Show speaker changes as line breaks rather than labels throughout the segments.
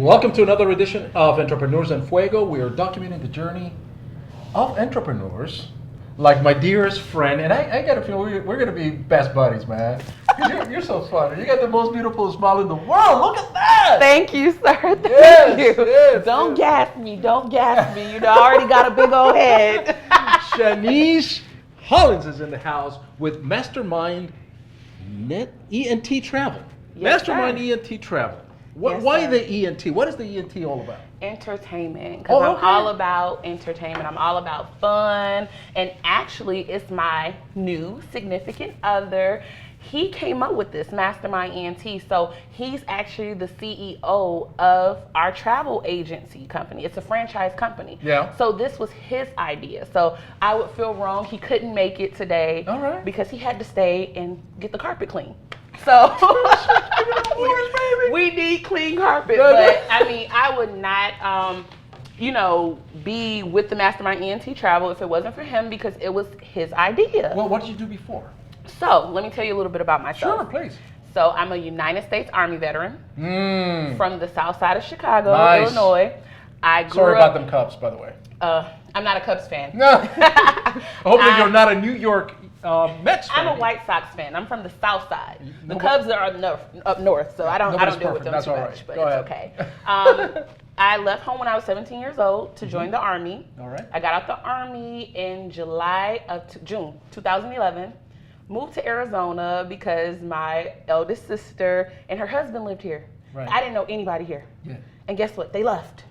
Welcome to another edition of Entrepreneurs and Fuego. We are documenting the journey of entrepreneurs, like my dearest friend, and I got to feel we're going to be best buddies, man. You're so funny. You got the most beautiful smile in the world. Look at that.
Thank you, sir. Thank you.
Yes,
Don't gas me. Don't gas me. You know, I already got a big old head.
Shanice Hollings is in the house with Mastermind ENT Travel.
Yes,
Mastermind
sir.
ENT Travel.
Yes,
Why
sir.
the ENT? What is the ENT all about?
Entertainment, because
Oh, okay.
I'm all about entertainment. I'm all about fun, and actually, it's my new significant other. He came up with this Mastermind ENT, so he's actually the CEO of our travel agency company. It's a franchise company.
Yeah.
So this was his idea. So I would feel wrong he couldn't make it today.
All right.
Because he had to stay and get the carpet clean. So we need clean carpet, but I mean, I would not, be with the Mastermind ENT Travel if it wasn't for him, because it was his idea.
Well, what did you do before?
So let me tell you a little bit about myself.
Sure, please.
So I'm a United States Army veteran from the south side of Chicago,
Nice.
Illinois. I grew
Sorry
up,
about them Cubs, by the way.
I'm not a Cubs fan.
No. Hopefully you're not a New York Mets fan.
I'm a White Sox fan. I'm from the South Side. The
No,
Cubs are up north, so I don't
Nobody's
deal with them
perfect.
too
That's
much,
all right.
but
Go
it's
ahead.
okay. I left home when I was 17 years old to join the Army.
All right.
I got out the Army in June 2011. Moved to Arizona because my eldest sister and her husband lived here.
Right.
I didn't know anybody here.
Yeah.
And guess what? They left.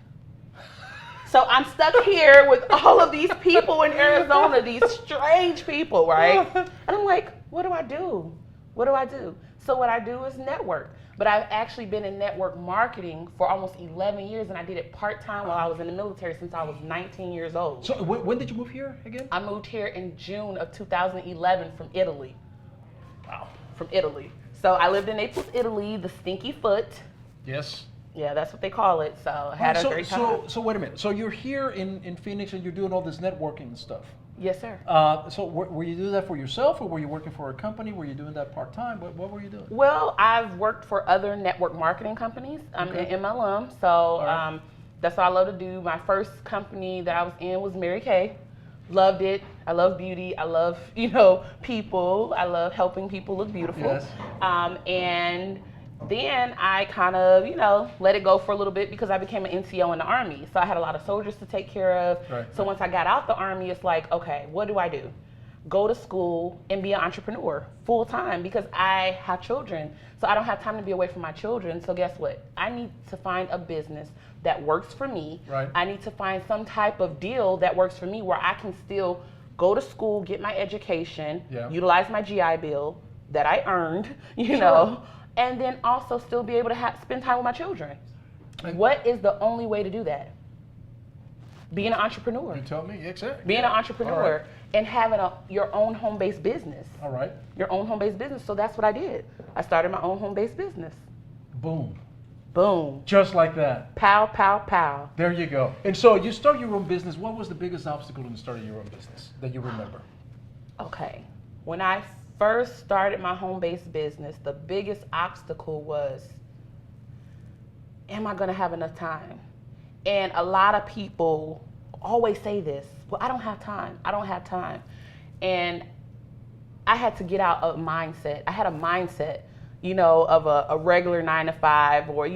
So I'm stuck here with all of these people in Arizona, these strange people, right? And I'm like, what do I do? What do I do? So what I do is network. But I've actually been in network marketing for almost 11 years, and I did it part-time while I was in the military since I was 19 years old.
So when did you move here again?
I moved here in June of 2011 from Italy.
Wow.
From Italy. So I lived in Naples, Italy, the stinky foot.
Yes.
Yeah, that's what they call it. So I had a great time.
So wait a minute. So you're here in Phoenix and you're doing all this networking and stuff.
Yes, sir.
So were you doing that for yourself, or were you working for a company? Were you doing that part-time? What were you doing?
Well, I've worked for other network marketing companies. I'm an MLM, so
right.
that's what I love to do. My first company that I was in was Mary Kay. Loved it. I love beauty. I love, people. I love helping people look beautiful.
Yes.
And then I kind of, let it go for a little bit because I became an NCO in the Army. So I had a lot of soldiers to take care of.
Right.
So once I got out the Army, it's like, okay, what do I do? Go to school and be an entrepreneur full time, because I have children. So I don't have time to be away from my children. So guess what? I need to find a business that works for me.
Right.
I need to find some type of deal that works for me where I can still go to school, get my education, utilize my GI Bill that I earned, and then also still be able to spend time with my children. What is the only way to do that? Being an entrepreneur.
You told me, exactly.
Being an entrepreneur and having your own home-based business.
All right.
Your own home-based business. So that's what I did. I started my own home-based business.
Boom.
Boom.
Just like that.
Pow, pow, pow.
There you go. And so you start your own business. What was the biggest obstacle in starting your own business that you remember?
Okay. When I first started my home-based business, the biggest obstacle was, am I going to have enough time? And a lot of people always say this, well, I don't have time. I don't have time. And I had to get out of mindset. I had a mindset, of a regular 9 to 5, or,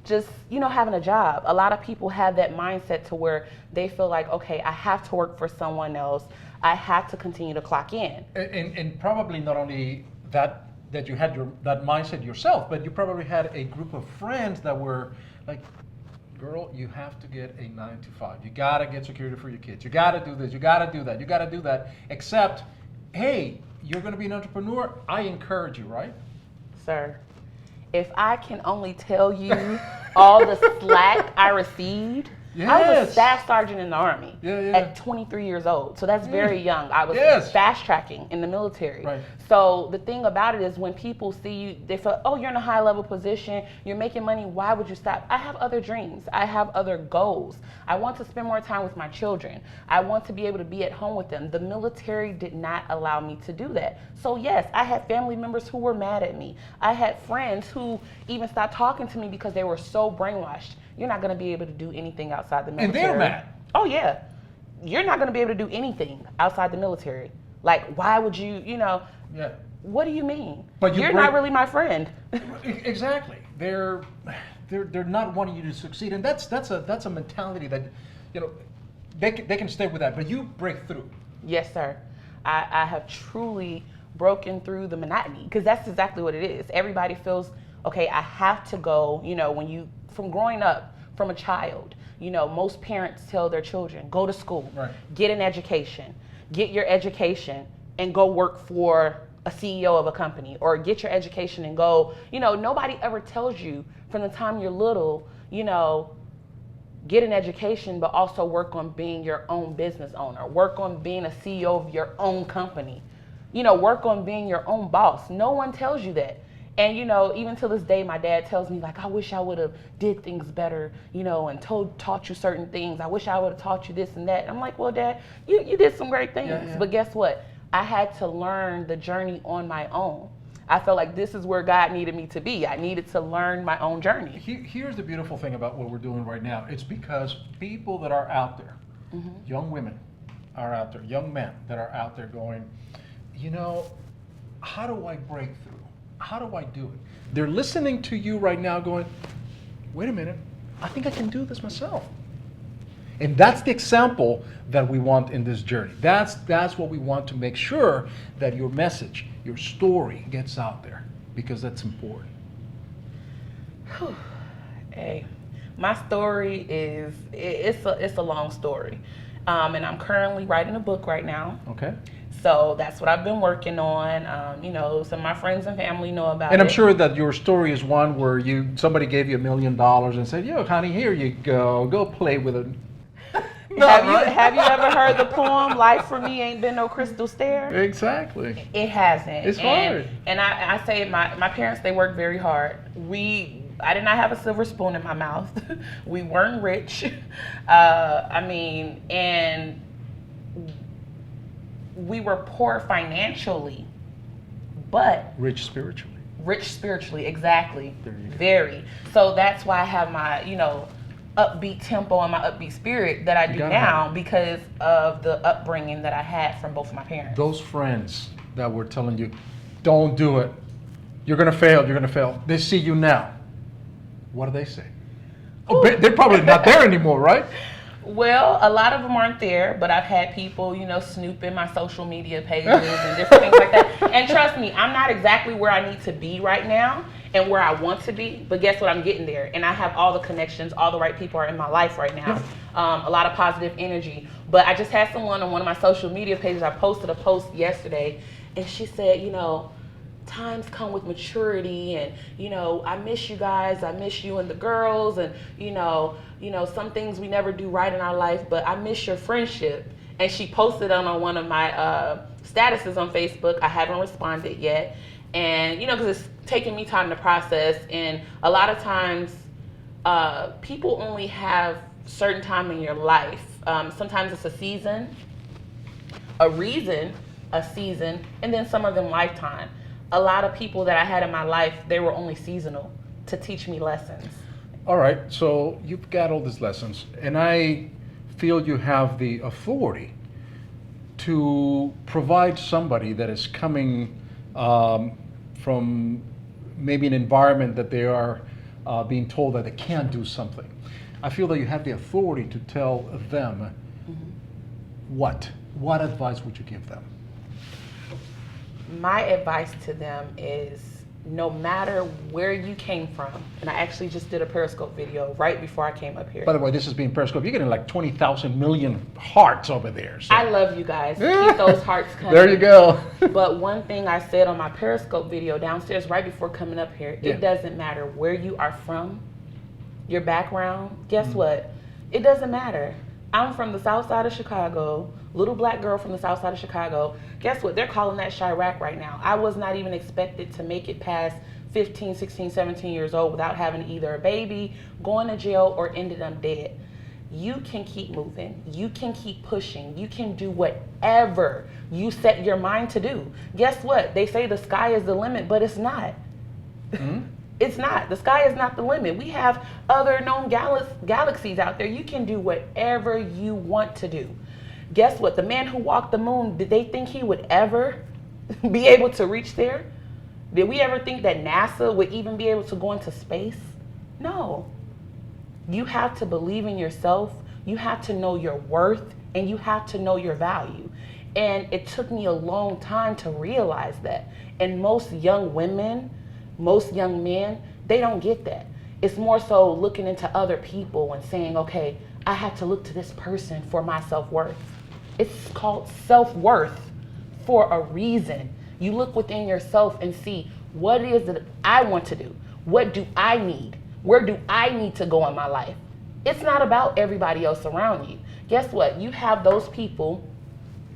just, having a job. A lot of people have that mindset to where they feel like, okay, I have to work for someone else. I have to continue to clock in.
And probably not only that you had that mindset yourself, but you probably had a group of friends that were like, girl, you have to get a 9 to 5. You gotta get security for your kids. You gotta do this. You gotta do that. You gotta do that. Except, hey, you're gonna be an entrepreneur. I encourage you, right?
Sir, if I can only tell you all the slack I received.
Yes.
I was a staff sergeant in the Army
Yeah.
at 23 years old. So that's very young. I was fast tracking in the military.
Right.
So the thing about it is when people see you, they feel, oh, you're in a high level position, you're making money, why would you stop? I have other dreams. I have other goals. I want to spend more time with my children. I want to be able to be at home with them. The military did not allow me to do that. So yes, I had family members who were mad at me. I had friends who even stopped talking to me because they were so brainwashed. you're not going to be able to do anything outside the
And
military.
they're mad.
Oh yeah, you're not going to be able to do anything outside the military. Like, why would you?
Yeah.
What do you mean?
But
you're not really my friend.
Exactly. They're not wanting you to succeed, and that's a mentality that, they can stay with that, but you break through.
Yes, sir. I have truly broken through the monotony, because that's exactly what it is. Everybody feels, okay, I have to go, from growing up, from a child, most parents tell their children, go to school,
right,
get an education, get your education and go work for a CEO of a company, or get your education and go, nobody ever tells you from the time you're little, get an education, but also work on being your own business owner, work on being a CEO of your own company, work on being your own boss. No one tells you that. And, even to this day, my dad tells me, like, I wish I would have did things better, and taught you certain things. I wish I would have taught you this and that. I'm like, well, Dad, you did some great things.
Yeah.
But guess what? I had to learn the journey on my own. I felt like this is where God needed me to be. I needed to learn my own journey.
Here's the beautiful thing about what we're doing right now. It's because people that are out there, young women are out there, young men that are out there going, how do I break through? How do I do it? They're listening to you right now going, wait a minute, I think I can do this myself. And that's the example that we want in this journey. That's what we want to make sure that your message, your story gets out there, because that's important.
Hey, my story it's a long story. And I'm currently writing a book right now.
Okay.
So that's what I've been working on. Some of my friends and family know about it.
And I'm sure that your story is one where somebody gave you $1 million and said, yo, honey, here you go play with it. No,
have you ever heard the poem, Life for Me Ain't Been No Crystal Stair?
Exactly.
It hasn't.
It's hard.
And I say my parents, they worked very hard. I did not have a silver spoon in my mouth. We weren't rich. And we were poor financially, but
rich spiritually.
Rich spiritually, exactly.
There you go.
Very. So that's why I have my, upbeat tempo and my upbeat spirit that I do now, because of the upbringing that I had from both of my parents.
Those friends that were telling you, don't do it, you're gonna fail, they see you now. What do they say? Oh, they're probably not there anymore, right?
Well, a lot of them aren't there, but I've had people, snooping my social media pages and different things like that. And trust me, I'm not exactly where I need to be right now and where I want to be, but guess what? I'm getting there. And I have all the connections, all the right people are in my life right now. A lot of positive energy. But I just had someone on one of my social media pages, I posted a post yesterday, and she said, times come with maturity, and I miss you guys, I miss you and the girls, and some things we never do right in our life, but I miss your friendship. And she posted on one of my statuses on Facebook. I haven't responded yet, and because it's taking me time to process. And a lot of times people only have certain time in your life. Sometimes it's a season, a reason, a season, and then some of them lifetime. A lot of people that I had in my life, they were only seasonal to teach me lessons.
All right, so you've got all these lessons, and I feel you have the authority to provide somebody that is coming from maybe an environment that they are being told that they can't do something. I feel that you have the authority to tell them what advice would you give them?
My advice to them is, no matter where you came from, and I actually just did a Periscope video right before I came up here.
By the way, this is being Periscope. You're getting like 20,000 million hearts over there. So.
I love you guys. Keep those hearts coming.
There you go.
But one thing I said on my Periscope video downstairs right before coming up here, it doesn't matter where you are from, your background. Guess what? It doesn't matter. I'm from the south side of Chicago, little black girl from the south side of Chicago. Guess what? They're calling that Chirac right now. I was not even expected to make it past 15, 16, 17 years old without having either a baby, going to jail, or ended up dead. You can keep moving. You can keep pushing. You can do whatever you set your mind to do. Guess what? They say the sky is the limit, but it's not. It's not. The sky is not the limit. We have other known galaxies out there. You can do whatever you want to do. Guess what? The man who walked the moon, did they think he would ever be able to reach there? Did we ever think that NASA would even be able to go into space? No. You have to believe in yourself. You have to know your worth, and you have to know your value. And it took me a long time to realize that. And most young women, most young men, they don't get that. It's more so looking into other people and saying, okay, I have to look to this person for my self-worth. It's called self-worth for a reason. You look within yourself and see what it is that I want to do. What do I need? Where do I need to go in my life? It's not about everybody else around you. Guess what? You have those people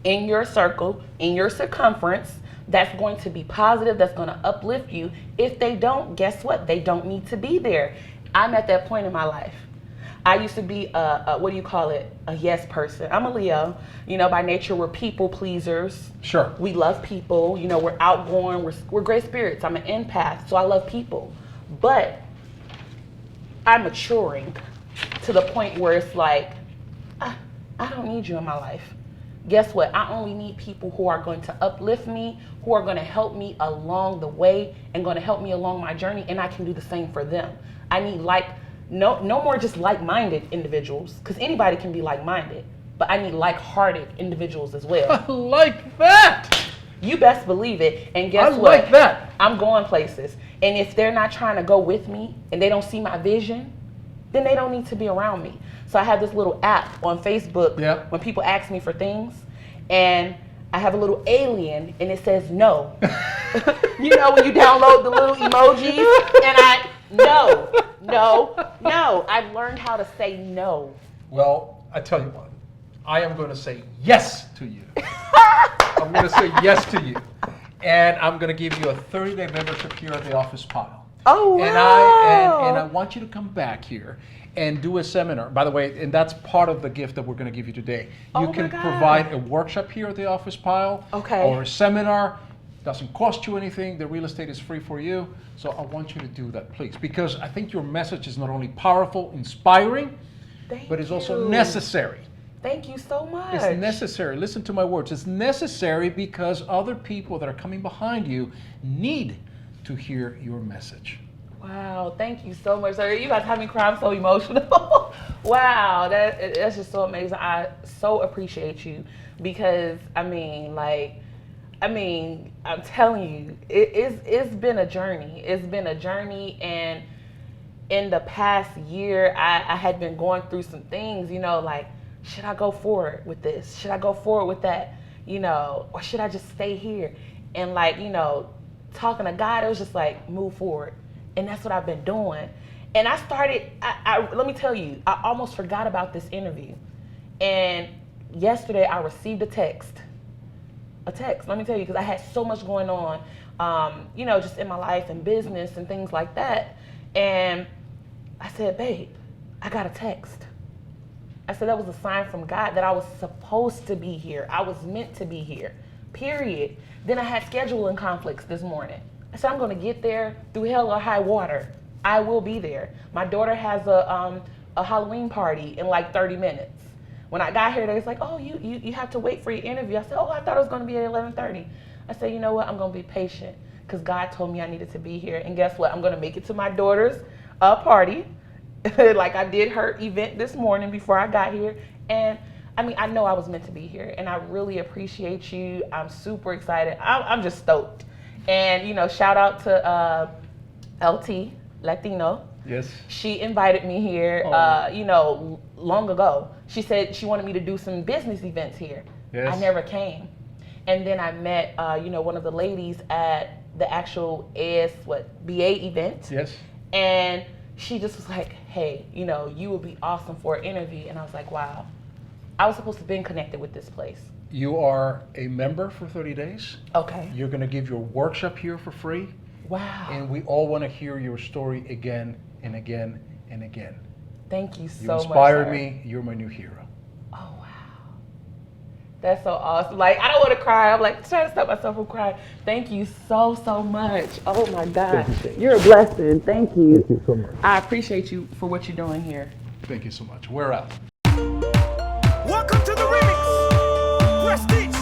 in your circle, in your circumference, that's going to be positive, that's going to uplift you. If they don't, guess what? They don't need to be there. I'm at that point in my life. I used to be what do you call it? A yes person. I'm a Leo. You know, by nature, we're people pleasers.
Sure.
We love people. You know, we're outgoing. We're great spirits. I'm an empath, so I love people. But I'm maturing to the point where it's like, I don't need you in my life. Guess what? I only need people who are going to uplift me, who are going to help me along the way and going to help me along my journey, and I can do the same for them. I need no more just like-minded individuals, because anybody can be like-minded, but I need like-hearted individuals as well.
I like that.
You best believe it. And guess
I
what?
like that.
I'm going places. And if they're not trying to go with me and they don't see my vision, then they don't need to be around me. So I have this little app on Facebook when people ask me for things, and I have a little alien and it says no. You know, when you download the little emojis, and no. I've learned how to say no.
Well, I tell you what, I am going to say yes to you. I'm going to say yes to you. And I'm going to give you a 30-day membership here at the Office Pile.
Oh, wow.
And I want you to come back here and do a seminar. By the way, and that's part of the gift that we're going to give you today. You can provide a workshop here at the Office Pile, or a seminar. Doesn't cost you anything. The real estate is free for you. So I want you to do that, please, because I think your message is not only powerful, inspiring, but it's also necessary.
Thank you so much.
It's necessary. Listen to my words. It's necessary because other people that are coming behind you need to hear your message.
Wow, thank you so much, sir. You guys have me cry. I'm so emotional. Wow, that's just so amazing. I so appreciate you because, I'm telling you, it's been a journey. It's been a journey, and in the past year, I had been going through some things, you know, like, should I go forward with this? Should I go forward with that? You know, or should I just stay here? And like, you know, talking to God, it was just like, move forward. And that's what I've been doing. And I started, let me tell you, I almost forgot about this interview. And yesterday I received a text, let me tell you, because I had so much going on, you know, just in my life and business and things like that. And I said, babe, I got a text. I said that was a sign from God that I was supposed to be here. I was meant to be here, period. Then I had scheduling conflicts this morning. I said, I'm going to get there through hell or high water. I will be there. My daughter has a Halloween party in like 30 minutes. When I got here, they was like, oh, you have to wait for your interview. I said, oh, I thought it was going to be at 11:30. I said, you know what? I'm going to be patient because God told me I needed to be here. And guess what? I'm going to make it to my daughter's party. Like I did her event this morning before I got here. And I know I was meant to be here, and I really appreciate you. I'm super excited. I'm just stoked. And, you know, shout out to LT, Latino.
Yes.
She invited me here, you know, long ago. She said she wanted me to do some business events here.
Yes.
I never came. And then I met, you know, one of the ladies at the actual BA event.
Yes.
And she just was like, hey, you know, you would be awesome for an interview. And I was like, wow, I was supposed to have been connected with this place.
You are a member for 30 days.
Okay.
You're going to give your workshop here for free.
Wow.
And we all want to hear your story again and again and again.
Thank you so much.
You inspired me. You're my new hero.
Oh, wow. That's so awesome. Like, I don't want to cry. I'm like trying to stop myself from crying. Thank you so much. Oh my God. You're a blessing. Thank you.
Thank you so much.
I appreciate you for what you're doing here.
Thank you so much. We're out.
Welcome to the remix. Prestige.